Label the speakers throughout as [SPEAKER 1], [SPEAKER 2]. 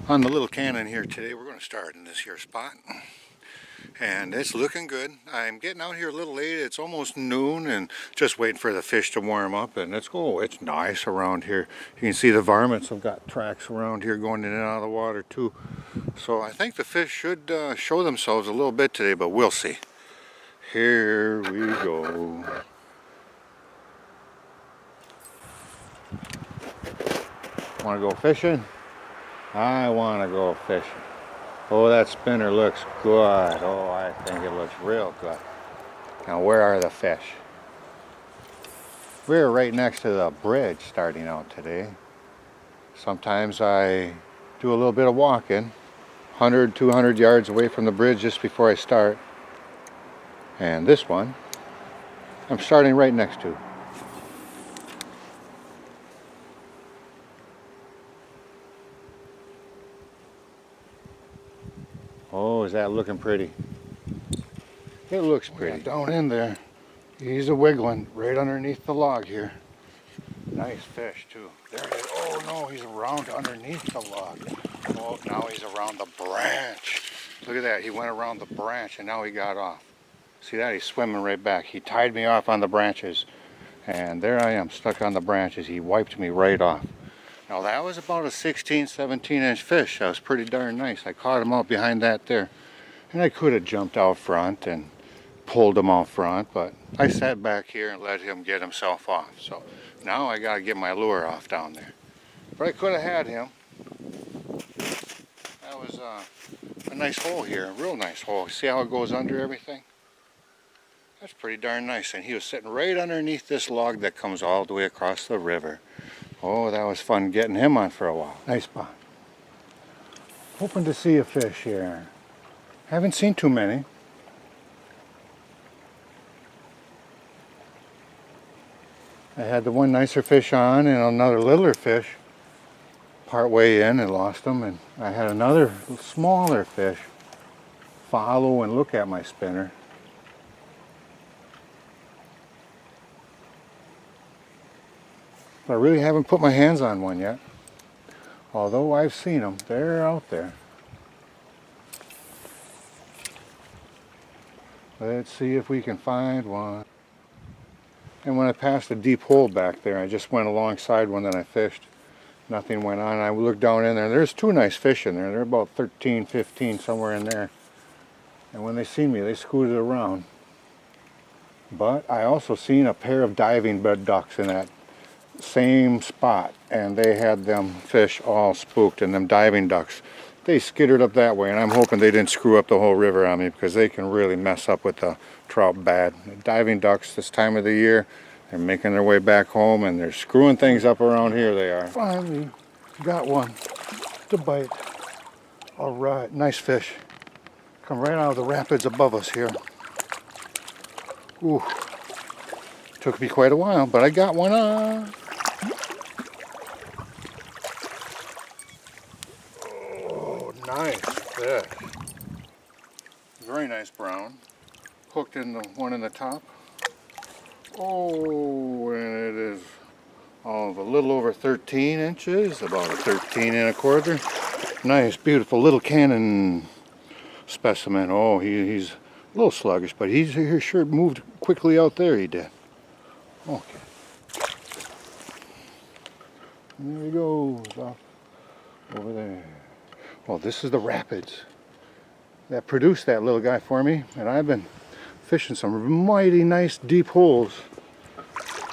[SPEAKER 1] On the little cannon here today, we're going to start in this here spot, and it's looking good. I'm getting out here a little late. It's almost noon and just waiting for the fish to warm up, and it's nice around here. You can see the varmints have got tracks around here going in and out of the water too, so I think the fish should show themselves a little bit today, but we'll see. Here we go. Want to go fishing? I want to go fishing. Oh, that spinner looks good. Oh, I think it looks real good. Now, where are the fish? We're right next to the bridge starting out today. Sometimes I do a little bit of walking, 100, 200 yards away from the bridge just before I start. And this one, I'm starting right next to. Oh, is that looking pretty? It looks pretty. Yeah, down in there, he's a wiggling right underneath the log here. Nice fish too. There he is. Oh no, he's around underneath the log. Oh, now he's around the branch. Look at that, he went around the branch and now he got off. See that? He's swimming right back. He tied me off on the branches, and there I am stuck on the branches. He wiped me right off. Now that was about a 16, 17 inch fish. That was pretty darn nice. I caught him out behind that there. And I could have jumped out front and pulled him out front, but I sat back here and let him get himself off. So now I gotta get my lure off down there. But I could have had him. That was a nice hole here, a real nice hole. See how it goes under everything? That's pretty darn nice. And he was sitting right underneath this log that comes all the way across the river. Oh, that was fun getting him on for a while. Nice spot. Hoping to see a fish here. Haven't seen too many. I had the one nicer fish on and another littler fish part way in and lost them. And I had another smaller fish follow and look at my spinner. I really haven't put my hands on one yet, although I've seen them. They're out there. Let's see if we can find one. And when I passed a deep hole back there, I just went alongside one that I fished. Nothing went on. I looked down in there. There's two nice fish in there. They're about 13, 15, somewhere in there. And when they seen me, they scooted around. But I also seen a pair of diving bed ducks in that same spot, and they had them fish all spooked, and them diving ducks, they skittered up that way, and I'm hoping they didn't screw up the whole river on me, because they can really mess up with the trout bad. The diving ducks this time of the year, they're making their way back home and they're screwing things up around here. They are. Finally got one to bite. All right, nice fish. Come right out of the rapids above us here. Ooh, took me quite a while, but I got one on. Nice fish. Very nice brown. Hooked in the one in the top. Oh, and it is a little over 13 inches, about a 13 and a quarter. Nice, beautiful little cannon specimen. Oh, he's a little sluggish, but he sure moved quickly out there, he did. Okay. And there he goes, off over there. Well, this is the rapids that produced that little guy for me, and I've been fishing some mighty nice deep holes,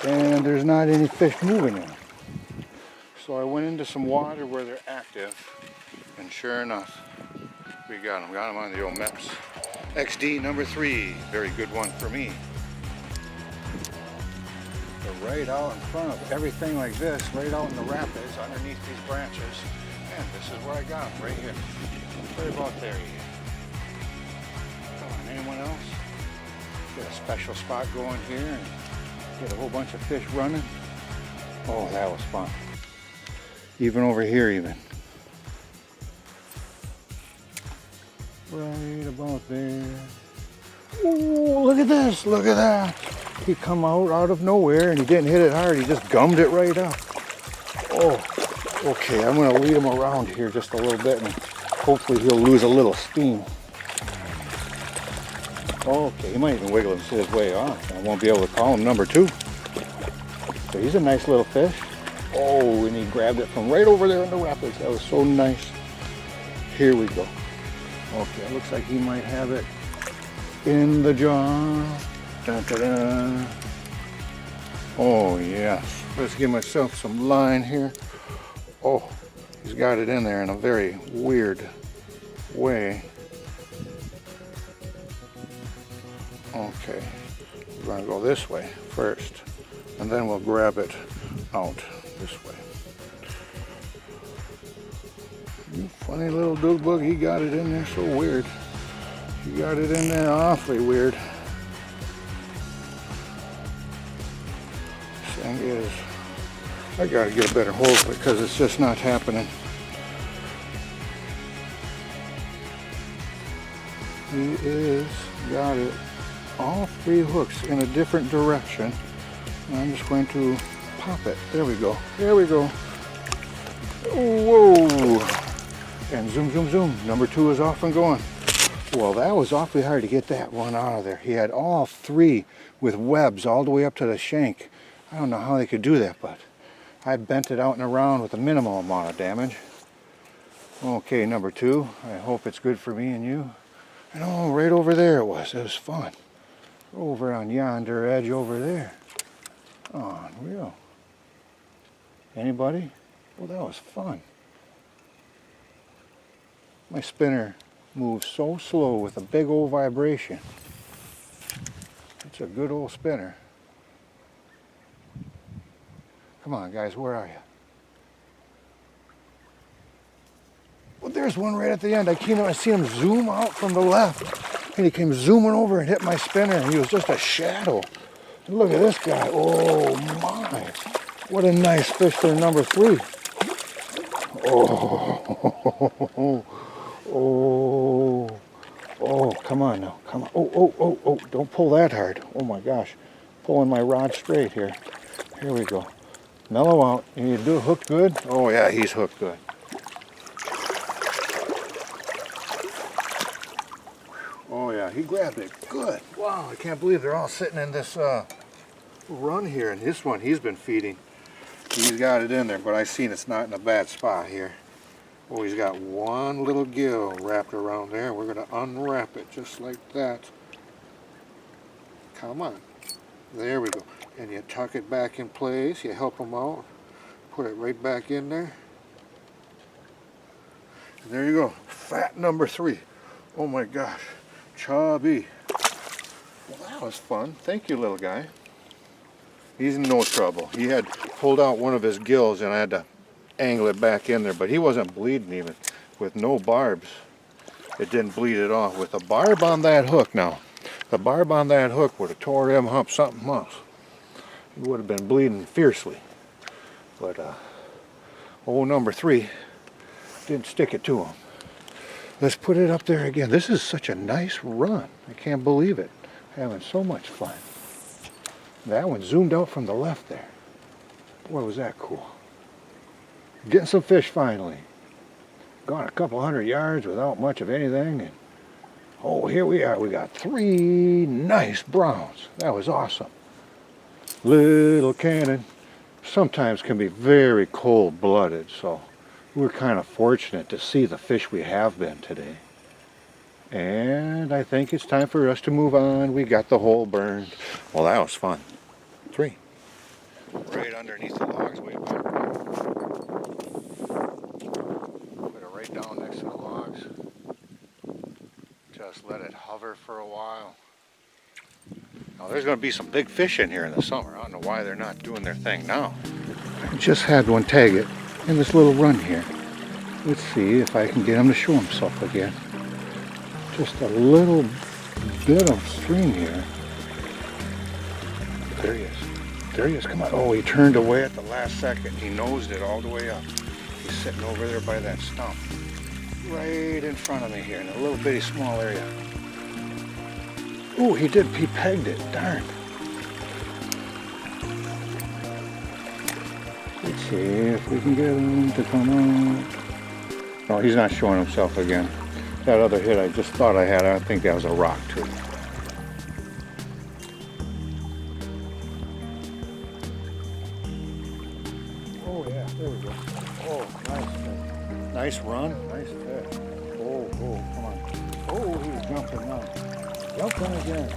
[SPEAKER 1] and there's not any fish moving in them. So I went into some water where they're active, and sure enough, we got them on the old Meps. XD number 3, very good one for me. They're right out in front of everything like this, right out in the rapids underneath these branches. And this is where I got them, right here. Right about there. Come on, anyone else? Get a special spot going here and get a whole bunch of fish running. Oh, that was fun. Even over here, even. Right about there. Oh, look at this, look at that. He come out of nowhere and he didn't hit it hard, he just gummed it right up. Oh, Okay, I'm going to lead him around here just a little bit and hopefully he'll lose a little steam. Okay, he might even wiggle his way off. I won't be able to call him number 2. So he's a nice little fish. Oh, and he grabbed it from right over there in the rapids. That was so nice. Here we go. Okay, it looks like he might have it in the jaw. Dun, dun, dun. Oh, yes. Let's give myself some line here. Oh, he's got it in there in a very weird way. Okay, we're going to go this way first, and then we'll grab it out this way. You funny little dude bug, he got it in there so weird. He got it in there awfully weird. This thing is, I got to get a better hold of it because it's just not happening. He is, got it. All 3 hooks in a different direction. And I'm just going to pop it. There we go. There we go. Whoa! And zoom, zoom, zoom. Number 2 is off and going. Well, that was awfully hard to get that one out of there. He had all 3 with webs all the way up to the shank. I don't know how they could do that, but I bent it out and around with a minimal amount of damage. Okay, number 2. I hope it's good for me and you. And oh, right over there it was. It was fun. Over on yonder edge over there. Oh, unreal. Anybody? Well, that was fun. My spinner moves so slow with a big old vibration. It's a good old spinner. Come on, guys, where are you? Well, there's one right at the end. I seen him zoom out from the left. And he came zooming over and hit my spinner, and he was just a shadow. And look at this guy. Oh my. What a nice fish for number 3. Oh, oh, come on now. Come on. Oh, don't pull that hard. Oh my gosh. Pulling my rod straight here. Here we go. Mellow out. And you do hook good? Oh yeah, he's hooked good. Oh yeah, he grabbed it good. Wow, I can't believe they're all sitting in this run here. And this one he's been feeding. He's got it in there, but I seen it's not in a bad spot here. Oh, he's got one little gill wrapped around there. We're going to unwrap it just like that. Come on. There we go. And you tuck it back in place. You help him out. Put it right back in there. And there you go. Fat number 3. Oh my gosh. Chubby. Well, that was fun. Thank you, little guy. He's in no trouble. He had pulled out one of his gills and I had to angle it back in there, but he wasn't bleeding even with no barbs. It didn't bleed at all. With a barb on that hook now, the barb on that hook would have tore him up something else. He would have been bleeding fiercely. But old number 3 didn't stick it to him. Let's put it up there again. This is such a nice run. I can't believe it. Having so much fun. That one zoomed out from the left there. Boy, was that cool. Getting some fish finally. Gone a couple 100 yards without much of anything. And oh, here we are. We got 3 nice browns. That was awesome. Little cannon sometimes can be very cold-blooded, so we're kind of fortunate to see the fish we have been today. And I think it's time for us to move on. We got the hole burned. Well, that was fun. 3. Right underneath the logs way back there. Put it right down next to the logs. Just let it hover for a while. Now there's going to be some big fish in here in the summer. I don't know why they're not doing their thing now. I just had one tag it in this little run here. Let's see if I can get him to show himself again. Just a little bit of string here. There he is. There he is. Come on. Oh, he turned away at the last second. He nosed it all the way up. He's sitting over there by that stump. Right in front of me here in a little bitty small area. Oh, he pegged it. Darn. Let's see if we can get him to come on. Oh, he's not showing himself again. That other hit I just thought I had, I think that was a rock too. Oh yeah, there we go. Oh, nice. Nice run, nice fish. Oh, come on. Oh, he's jumping now. Jumping again.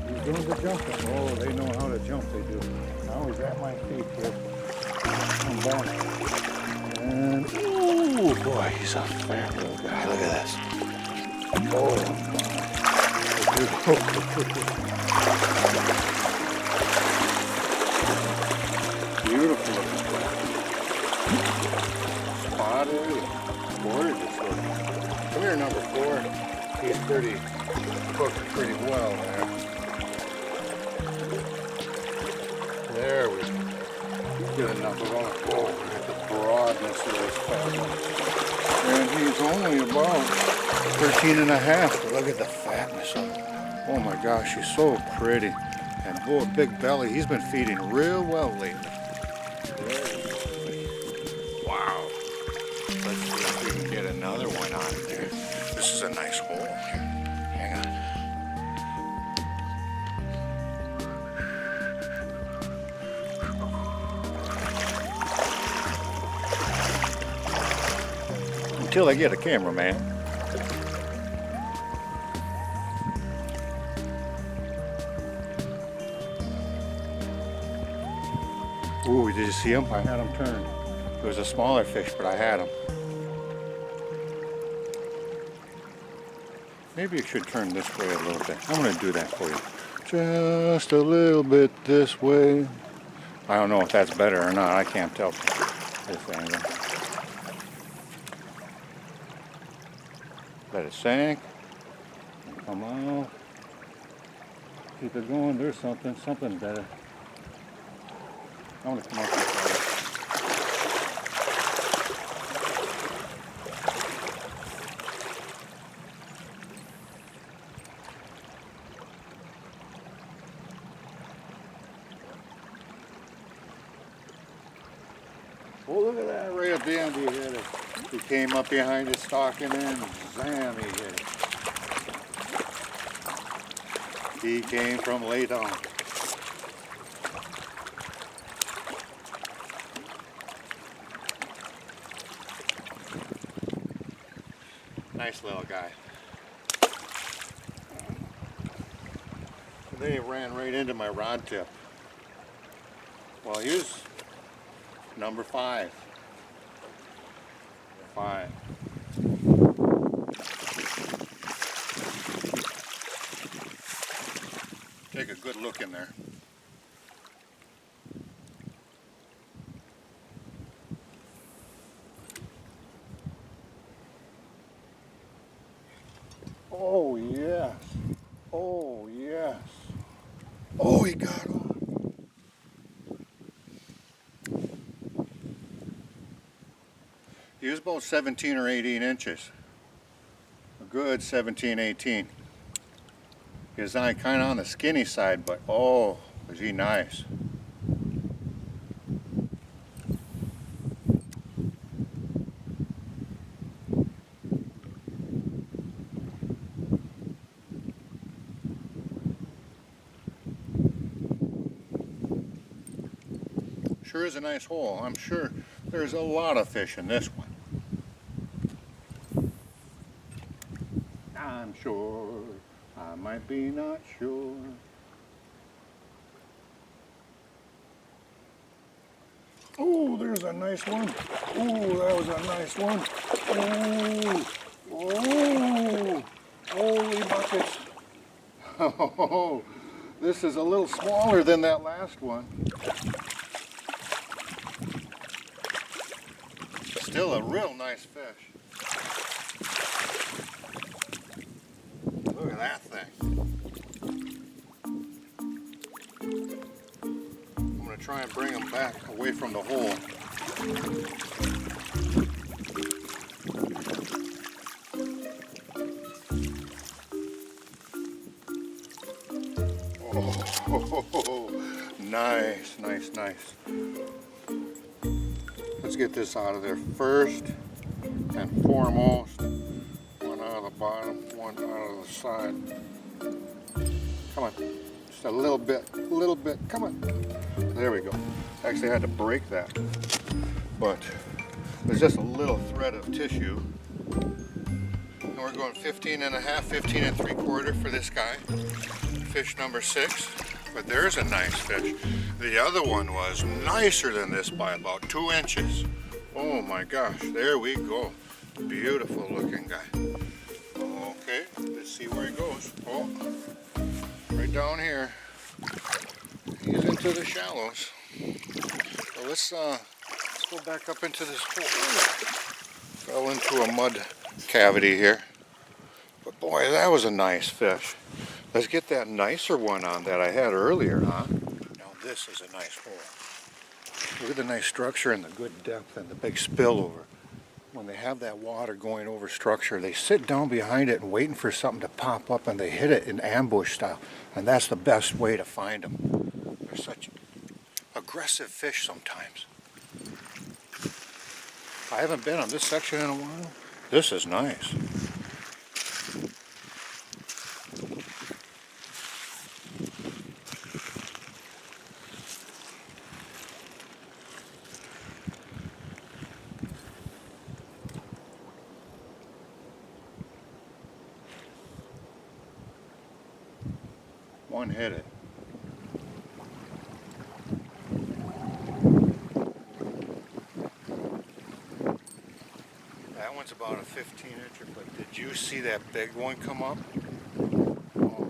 [SPEAKER 1] He's doing the jumping. Oh, they know how to jump, they do. Now he's at my feet here. Come back. And, oh boy, he's a fat little guy. Look at this. Oh my. Beautiful looking fish. Spotted, gorgeous looking. Come here, number 4. He's cooked pretty well there. There we go. Get enough of all. Oh, look at the broadness of this fat one. And he's only about 13 and a half. Look at the fatness of him. Oh my gosh, he's so pretty. And oh, big belly. He's been feeding real well lately. Wow. Let's see if we can get another one on there. This is a nice hole here. Hang on. Until I get a cameraman. Ooh, did you see him? I had him turned. It was a smaller fish, but I had him. Maybe you should turn this way a little bit. I'm going to do that for you. Just a little bit this way. I don't know if that's better or not. I can't tell this angle. Let it sink. Come on. Keep it going. There's something better. I'm going to come up this way. Oh, look at that. Right at the end he hit it. He came up behind it, stalking in, and zam, he hit it. He came from late on. Nice little guy. They ran right into my rod tip. Well, here's number 5. 5. Take a good look in there. Oh yes. Oh yes. Oh, he got on. He was about 17 or 18 inches. A good 17, 18. He was kind of on the skinny side, but oh, was he nice. Sure is a nice hole. I'm sure there's a lot of fish in this one. I'm sure, I might be not sure. Oh, there's a nice one. Oh, that was a nice one. Oh, holy buckets. Oh, this is a little smaller than that last one. Still a real nice fish. Look at that thing. I'm going to try and bring him back away from the hole. Oh, nice, nice, nice. get this out of there first and foremost. One out of the bottom, one out of the side. Come on, just a little bit, come on. There we go. Actually, I had to break that, but there's just a little thread of tissue. And we're going 15 and a half, 15 and 3/4 for this guy. Fish number 6. But there's a nice fish. The other one was nicer than this by about 2 inches. Oh my gosh, there we go. Beautiful looking guy. Okay, let's see where he goes. Oh, right down here. He's into the shallows. So let's go back up into this hole. Fell into a mud cavity here. But boy, that was a nice fish. Let's get that nicer one on that I had earlier, huh? Now this is a nice hole. Look at the nice structure and the good depth and the big spillover. When they have that water going over structure, they sit down behind it and waiting for something to pop up, and they hit it in ambush style. And that's the best way to find them. They're such aggressive fish sometimes. I haven't been on this section in a while. This is nice. One hit it. That one's about a 15-incher, but did you see that big one come up? Oh.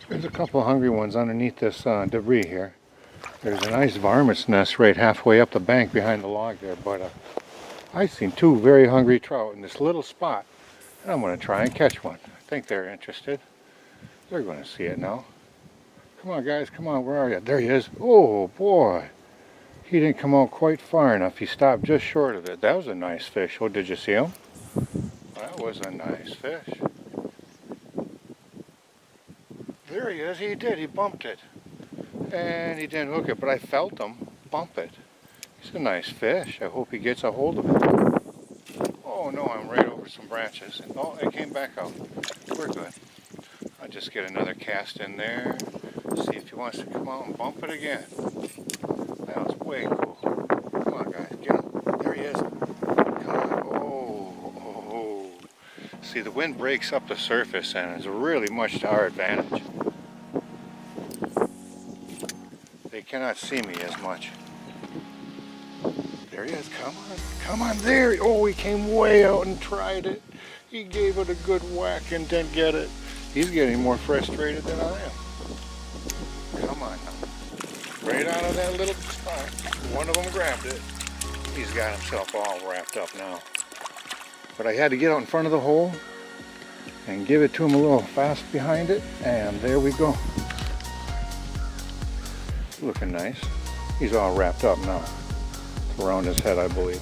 [SPEAKER 1] There's a couple hungry ones underneath this debris here. There's a nice varmint's nest right halfway up the bank behind the log there, but I've seen 2 very hungry trout in this little spot, and I'm going to try and catch one. I think they're interested. They're going to see it now. Come on guys, come on, where are you? There he is. Oh boy, he didn't come out quite far enough. He stopped just short of it. That was a nice fish. Oh, did you see him? That was a nice fish. There he is. He did. He bumped it. And he didn't hook it, but I felt him bump it. He's a nice fish. I hope he gets a hold of it. Oh no, I'm right over some branches. Oh, it came back out. We're good. I'll just get another cast in there. See if he wants to come out and bump it again. That was way cool. Come on guys, get him. There he is. Come on. Oh. See, the wind breaks up the surface and it's really much to our advantage. They cannot see me as much. There he is. Come on. Come on. There. Oh, he came way out and tried it. He gave it a good whack and didn't get it. He's getting more frustrated than I am. Come on now. Right out of that little spot. One of them grabbed it. He's got himself all wrapped up now. But I had to get out in front of the hole and give it to him a little fast behind it. And there we go. Looking nice. He's all wrapped up now. It's around his head, I believe.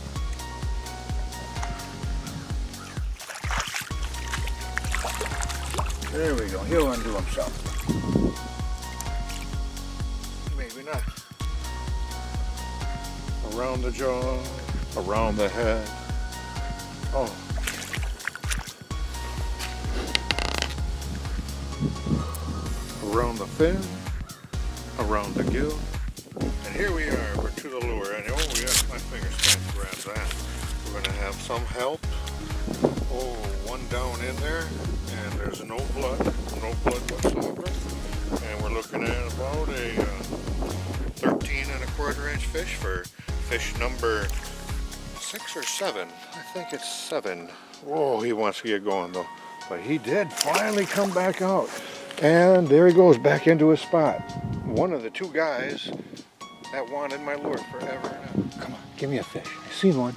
[SPEAKER 1] There we go. He'll undo himself. Maybe not. Around the jaw, around the head. Oh. Around the fin, around the gill. And here we are. We're to the lure. And oh yes, my fingers can't grab that. We're going to have some help. Oh, one down in there. And there's no blood whatsoever. And we're looking at about a 13¼ inch fish for fish number 6 or 7. I think it's 7. Whoa, he wants to get going though. But he did finally come back out. And there he goes back into his spot. One of the 2 guys that wanted my lure forever. Come on, give me a fish. I seen one.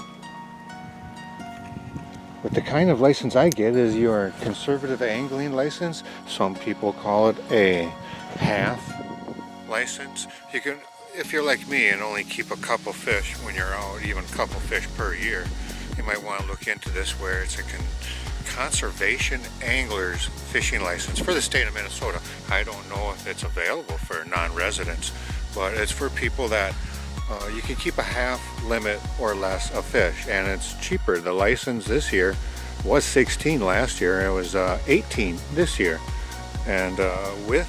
[SPEAKER 1] But the kind of license I get is your conservative angling license. Some people call it a half license. You can, if you're like me and only keep a couple fish when you're out, even a couple fish per year, you might want to look into this where it's a conservation angler's fishing license for the state of Minnesota. I don't know if it's available for non-residents, but it's for people that you can keep a half limit or less of fish, and it's cheaper. The license this year was 16 last year, and it was 18 this year. And with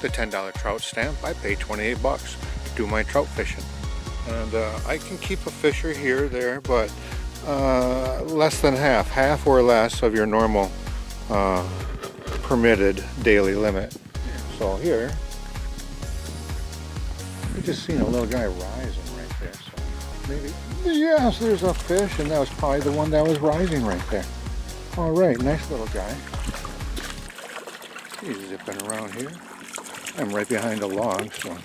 [SPEAKER 1] the $10 trout stamp, I pay 28 bucks to do my trout fishing. And I can keep a fisher here or there, but less than half or less of your normal permitted daily limit. So here, I just seen a little guy rising right there. So maybe, yes, there's a fish, and that was probably the one that was rising right there. All right, nice little guy. He's zipping around here. I'm right behind a log, so I'm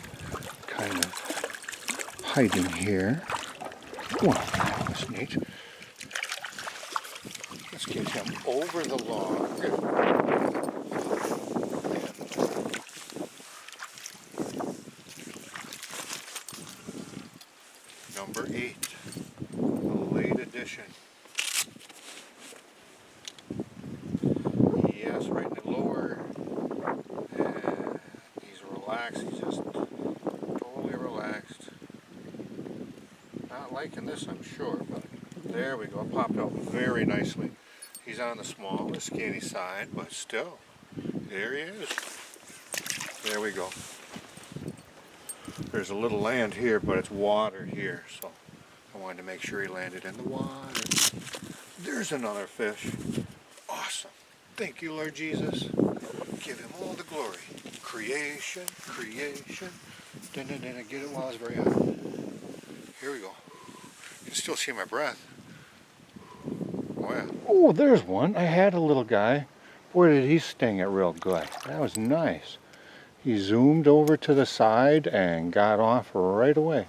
[SPEAKER 1] kind of hiding here. Wow, that's neat. Let's get him over the log. Number 8, a late edition. Yes, right in the lower. And he's relaxed. He's just totally relaxed. Not liking this, I'm sure, but there we go. It popped out very nicely. He's on the small, skinny side, but still, there he is. There we go. There's a little land here, but it's water here, so I wanted to make sure he landed in the water. There's another fish. Awesome. Thank you, Lord Jesus. Give him all the glory. Creation, creation. Get it while it's very hot. Here we go. You can still see my breath. Oh, yeah. Oh, there's one. I had a little guy. Boy, did he sting it real good. That was nice. He zoomed over to the side and got off right away.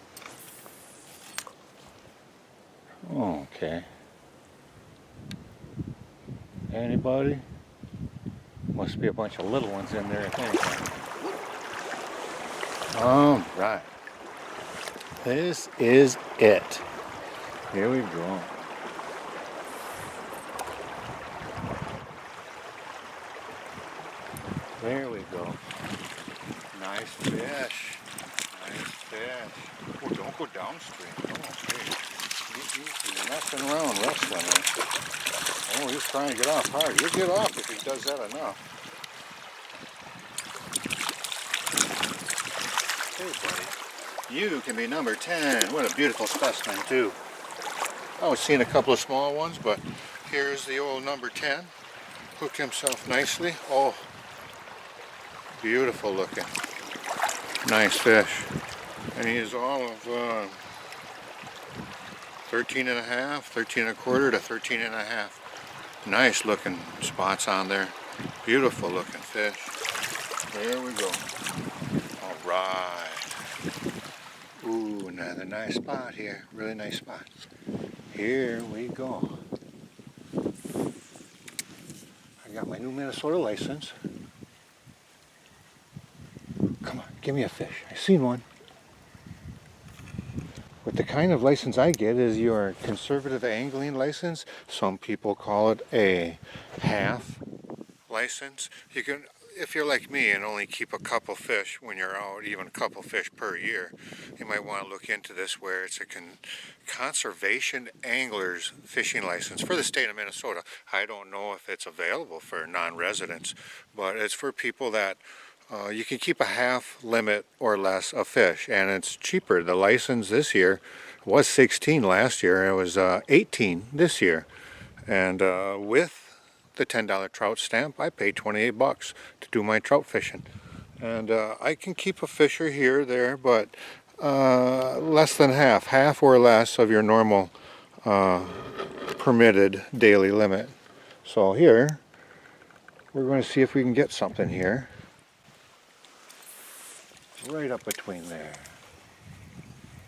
[SPEAKER 1] Okay. Anybody? Must be a bunch of little ones in there, I think. All right. This is it. Here we go. There we go. Nice fish. Nice fish. Oh, don't go downstream. Go upstream. He's messing around wrestling. Oh, he's trying to get off hard. He'll get off if he does that enough. Hey, buddy. You can be number 10. What a beautiful specimen, too. I was seeing a couple of small ones, but here's the old number 10. Hooked himself nicely. Oh, beautiful looking. Nice fish. And he is all of 13 and a half, 13 and a quarter to 13 and a half. Nice looking spots on there. Beautiful looking fish. There we go. All right. Ooh, another nice spot here. Really nice spot. Here we go. I got my new Minnesota license. Come on, give me a fish. I seen one. But the kind of license I get is your conservative angling license. Some people call it a half license. You can, if you're like me and only keep a couple fish when you're out, even a couple fish per year, you might want to look into this where it's a conservation angler's fishing license for the state of Minnesota. I don't know if it's available for non-residents, but it's for people that you can keep a half limit or less of fish, and it's cheaper. The license this year was 16 last year, and it was 18 this year. And with the $10 trout stamp, I pay 28 bucks to do my trout fishing. And I can keep a fisher here or there, but less than half or less of your normal permitted daily limit. So here, we're going to see if we can get something here. Right up between there.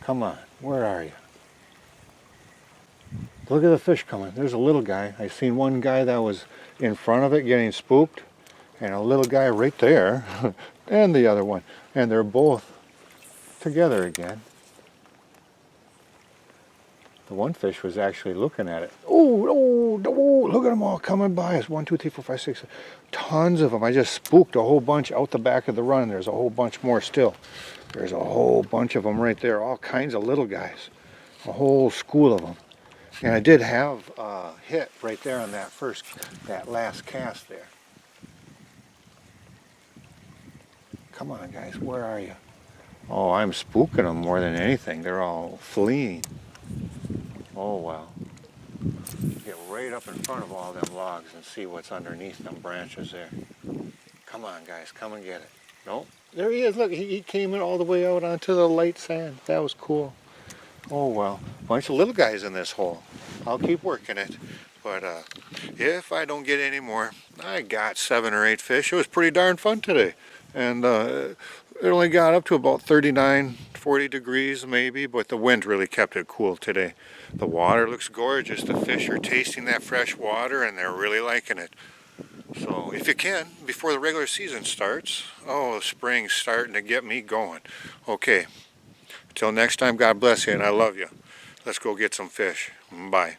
[SPEAKER 1] Come on, where are you? Look at the fish coming. There's a little guy. I seen one guy that was in front of it getting spooked, and a little guy right there and the other one. And they're both together again. The one fish was actually looking at it. Oh, look at them all coming by us. 1, 2, 3, 4, 5, 6. Tons of them. I just spooked a whole bunch out the back of the run. There's a whole bunch more still. There's a whole bunch of them right there. All kinds of little guys. A whole school of them. And I did have a hit right there on that last cast there. Come on, guys. Where are you? Oh, I'm spooking them more than anything. They're all fleeing. Oh, wow. Get right up in front of all them logs and see what's underneath them branches there. Come on, guys. Come and get it. No, there he is. Look, he came in all the way out onto the light sand. That was cool. Oh, well. Bunch of little guys in this hole. I'll keep working it. But if I don't get any more, I got 7 or 8 fish. It was pretty darn fun today. And it only got up to about 39, 40 degrees maybe, but the wind really kept it cool today. The water looks gorgeous. The fish are tasting that fresh water and they're really liking it. So if you can, before the regular season starts, oh, spring's starting to get me going. Okay, until next time, God bless you and I love you. Let's go get some fish. Bye.